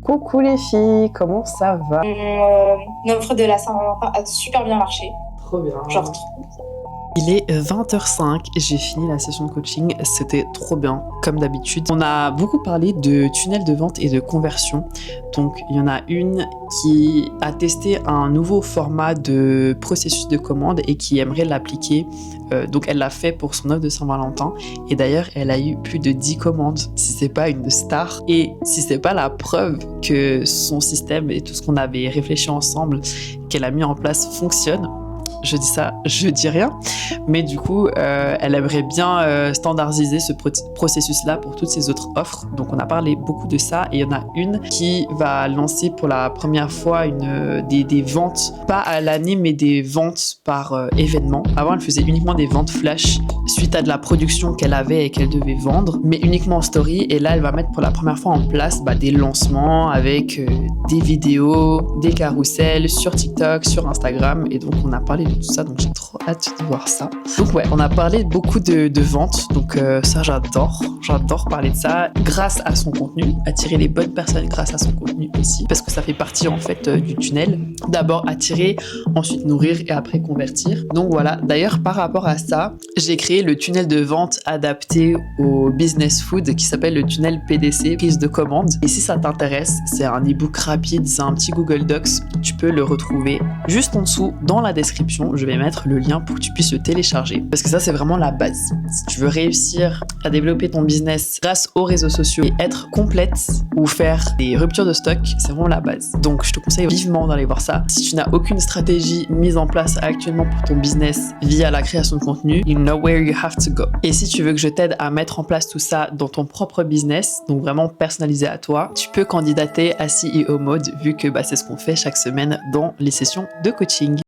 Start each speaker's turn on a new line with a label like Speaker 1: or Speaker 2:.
Speaker 1: Coucou les filles, comment ça va?
Speaker 2: L'offre de la Saint-Valentin a super bien marché.
Speaker 1: Trop bien.
Speaker 2: Genre,
Speaker 1: Il est 20h05 et j'ai fini la session de coaching, c'était trop bien, comme d'habitude. On a beaucoup parlé de tunnel de vente et de conversion. Donc il y en a une qui a testé un nouveau format de processus de commande et qui aimerait l'appliquer. Donc elle l'a fait pour son offre de Saint-Valentin et d'ailleurs elle a eu plus de 10 commandes. Si c'est pas une star et si c'est pas la preuve que son système et tout ce qu'on avait réfléchi ensemble, qu'elle a mis en place fonctionne. Je dis ça, je dis rien, mais du coup, elle aimerait bien standardiser ce processus-là pour toutes ses autres offres. Donc, on a parlé beaucoup de ça et il y en a une qui va lancer pour la première fois des ventes, pas à l'année, mais des ventes par événement. Avant, elle faisait uniquement des ventes flash suite à de la production qu'elle avait et qu'elle devait vendre, mais uniquement en story. Et là, elle va mettre pour la première fois en place des lancements avec des vidéos, des carousels sur TikTok, sur Instagram. Et donc, on a parlé de tout ça, donc j'ai trop hâte de voir ça. Donc ouais, on a parlé beaucoup de ventes, donc ça j'adore parler de ça grâce à son contenu, attirer les bonnes personnes grâce à son contenu aussi, parce que ça fait partie en fait du tunnel. D'abord attirer, ensuite nourrir et après convertir. Donc voilà, d'ailleurs par rapport à ça, j'ai créé le tunnel de vente adapté au business food qui s'appelle le tunnel PDC, prise de commande. Et si ça t'intéresse, c'est un ebook rapide, c'est un petit Google Docs, tu peux le retrouver juste en dessous dans la description. Je vais mettre le lien pour que tu puisses le télécharger parce que ça c'est vraiment la base. Si tu veux réussir à développer ton business grâce aux réseaux sociaux et être complète ou faire des ruptures de stock, c'est vraiment la base. Donc je te conseille vivement d'aller voir ça. Si tu n'as aucune stratégie mise en place actuellement pour ton business via la création de contenu, you know where you have to go. Et si tu veux que je t'aide à mettre en place tout ça dans ton propre business, donc vraiment personnalisé à toi, tu peux candidater à CEO Mode vu que c'est ce qu'on fait chaque semaine dans les sessions de coaching.